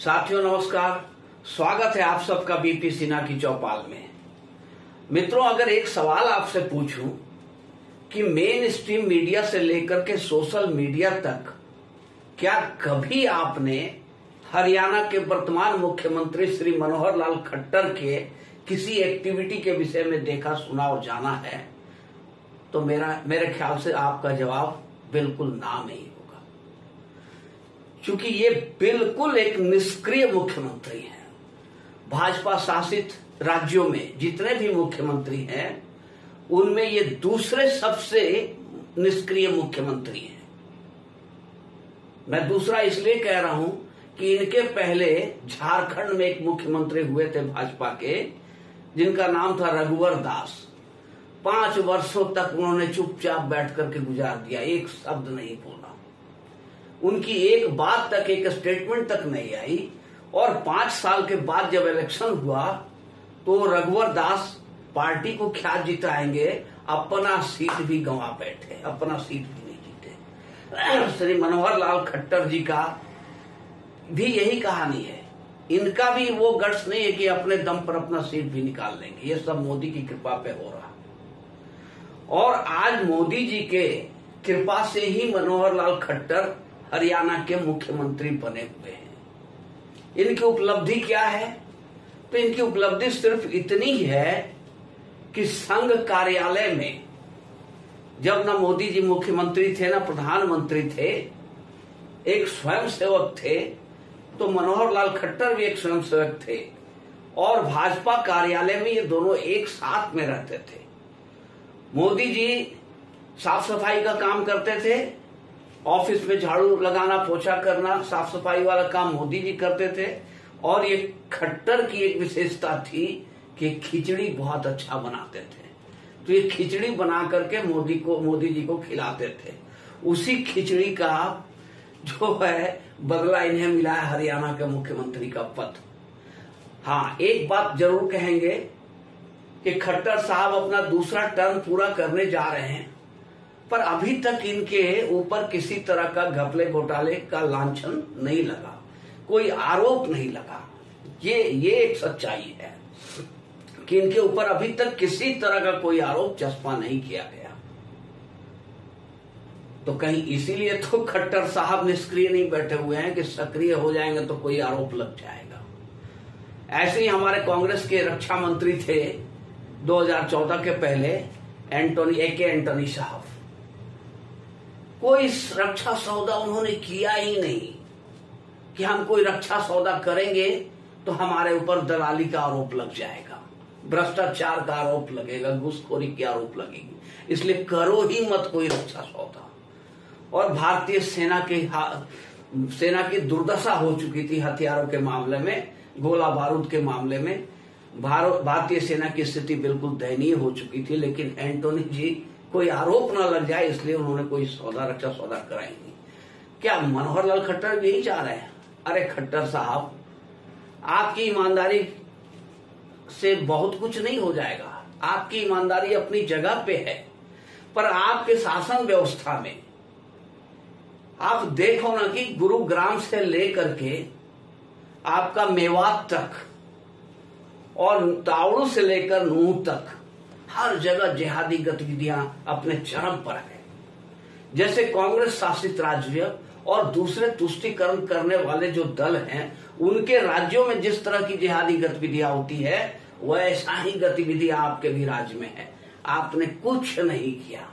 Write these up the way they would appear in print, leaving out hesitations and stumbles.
साथियों नमस्कार, स्वागत है आप सबका बीपी सिन्हा की चौपाल में। मित्रों, अगर एक सवाल आपसे पूछूं कि मेन स्ट्रीम मीडिया से लेकर के सोशल मीडिया तक क्या कभी आपने हरियाणा के वर्तमान मुख्यमंत्री श्री मनोहर लाल खट्टर के किसी एक्टिविटी के विषय में देखा, सुना और जाना है, तो मेरे ख्याल से आपका जवाब बिल्कुल ना नहीं होगा, क्योंकि ये बिल्कुल एक निष्क्रिय मुख्यमंत्री हैं। भाजपा शासित राज्यों में जितने भी मुख्यमंत्री हैं उनमें ये दूसरे सबसे निष्क्रिय मुख्यमंत्री हैं। मैं दूसरा इसलिए कह रहा हूं कि इनके पहले झारखंड में एक मुख्यमंत्री हुए थे भाजपा के, जिनका नाम था रघुवर दास। 5 वर्षों तक उन्होंने चुपचाप बैठ करके गुजार दिया, एक शब्द नहीं बोला, उनकी एक बात तक, एक स्टेटमेंट तक नहीं आई। और 5 साल के बाद जब इलेक्शन हुआ तो रघुवर दास पार्टी को क्या जिताएंगे, अपना सीट भी गंवा बैठे, अपना सीट भी नहीं जीते। श्री मनोहर लाल खट्टर जी का भी यही कहानी है। इनका भी वो गट्स नहीं है कि अपने दम पर अपना सीट भी निकाल लेंगे। ये सब मोदी की कृपा पे हो रहा। और आज मोदी जी के कृपा से ही मनोहर लाल खट्टर हरियाणा के मुख्यमंत्री बने हुए हैं। इनकी उपलब्धि क्या है? तो इनकी उपलब्धि सिर्फ इतनी है कि संघ कार्यालय में जब ना मोदी जी मुख्यमंत्री थे ना प्रधानमंत्री थे, एक स्वयंसेवक थे, तो मनोहर लाल खट्टर भी एक स्वयंसेवक थे। और भाजपा कार्यालय में ये दोनों एक साथ में रहते थे। मोदी जी साफ सफाई का काम करते थे, ऑफिस में झाड़ू लगाना, पोछा करना, साफ सफाई वाला काम मोदी जी करते थे। और ये खट्टर की एक विशेषता थी कि खिचड़ी बहुत अच्छा बनाते थे, तो ये खिचड़ी बना करके मोदी जी को खिलाते थे। उसी खिचड़ी का जो है बदला इन्हें मिला है हरियाणा के मुख्यमंत्री का पद। हाँ, एक बात जरूर कहेंगे कि खट्टर साहब अपना दूसरा टर्म पूरा करने जा रहे हैं, पर अभी तक इनके ऊपर किसी तरह का घपले घोटाले का लांछन नहीं लगा, कोई आरोप नहीं लगा। ये एक सच्चाई है कि इनके ऊपर अभी तक किसी तरह का कोई आरोप चस्पा नहीं किया गया। तो कहीं इसीलिए तो खट्टर साहब निष्क्रिय नहीं बैठे हुए हैं कि सक्रिय हो जाएंगे तो कोई आरोप लग जाएगा। ऐसे ही हमारे कांग्रेस के रक्षा मंत्री थे 2014 के पहले, एंटोनी साहब। कोई रक्षा सौदा उन्होंने किया ही नहीं कि हम कोई रक्षा सौदा करेंगे तो हमारे ऊपर दलाली का आरोप लग जाएगा, भ्रष्टाचार का आरोप लगेगा, घूसखोरी की आरोप लगेगी, इसलिए करो ही मत कोई रक्षा सौदा। और भारतीय सेना की दुर्दशा हो चुकी थी हथियारों के मामले में, गोला बारूद के मामले में भारतीय सेना की स्थिति बिल्कुल दयनीय हो चुकी थी। लेकिन एंटोनी जी कोई आरोप न लग जाए इसलिए उन्होंने कोई रक्षा सौदा कराई नहीं। क्या मनोहर लाल खट्टर भी यही चाह रहे हैं? अरे खट्टर साहब, आपकी ईमानदारी से बहुत कुछ नहीं हो जाएगा। आपकी ईमानदारी अपनी जगह पे है, पर आपके शासन व्यवस्था में आप देखो ना कि गुरुग्राम से लेकर के आपका मेवात तक और तावड़ू से लेकर नूह तक हर जगह जिहादी गतिविधियां अपने चरम पर है। जैसे कांग्रेस शासित राज्य और दूसरे तुष्टीकरण करने वाले जो दल हैं उनके राज्यों में जिस तरह की जिहादी गतिविधियां होती है, वैसा ही गतिविधियां आपके भी राज्य में है। आपने कुछ नहीं किया।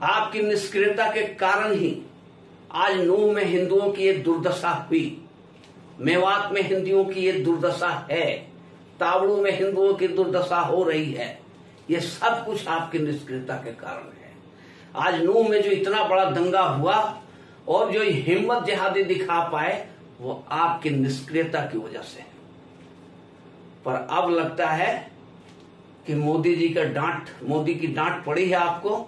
आपकी निष्क्रियता के कारण ही आज नूह में हिंदुओं की ये दुर्दशा हुई, मेवात में हिंदुओं की ये दुर्दशा है, तावड़ू में हिंदुओं की दुर्दशा हो रही है। ये सब कुछ आपकी निष्क्रियता के कारण है। आज नूह में जो इतना बड़ा दंगा हुआ और जो हिम्मत जिहादी दिखा पाए, वो आपकी निष्क्रियता की वजह से है। पर अब लगता है कि मोदी की डांट पड़ी है आपको,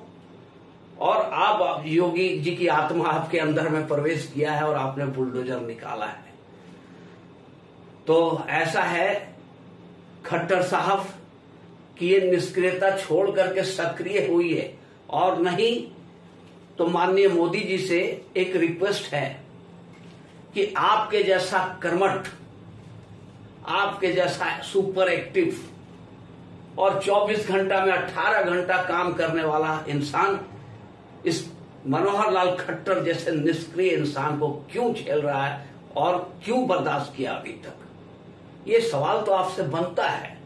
और अब योगी जी की आत्मा आपके अंदर में प्रवेश किया है और आपने बुलडोजर निकाला है। तो ऐसा है खट्टर साहब कि ये निष्क्रियता छोड़ करके सक्रिय हुई है। और नहीं तो माननीय मोदी जी से एक रिक्वेस्ट है कि आपके जैसा कर्मठ, आपके जैसा सुपर एक्टिव और 24 घंटा में 18 घंटा काम करने वाला इंसान इस मनोहर लाल खट्टर जैसे निष्क्रिय इंसान को क्यों झेल रहा है और क्यों बर्दाश्त किया अभी तक? ये सवाल तो आपसे बनता है।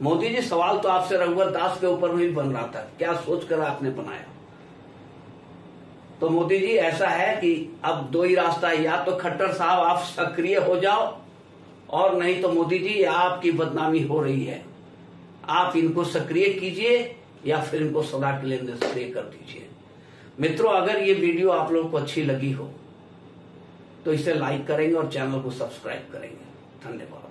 मोदी जी, सवाल तो आपसे रघुवर दास के ऊपर भी बन रहा था, क्या सोचकर आपने बनाया? तो मोदी जी, ऐसा है कि अब दो ही रास्ता है, या तो खट्टर साहब आप सक्रिय हो जाओ, और नहीं तो मोदी जी आपकी बदनामी हो रही है, आप इनको सक्रिय कीजिए या फिर इनको सदा के लिए निष्क्रिय कर दीजिए। मित्रों, अगर ये वीडियो आप लोगों को अच्छी लगी हो तो इसे लाइक करेंगे और चैनल को सब्सक्राइब करेंगे। धन्यवाद।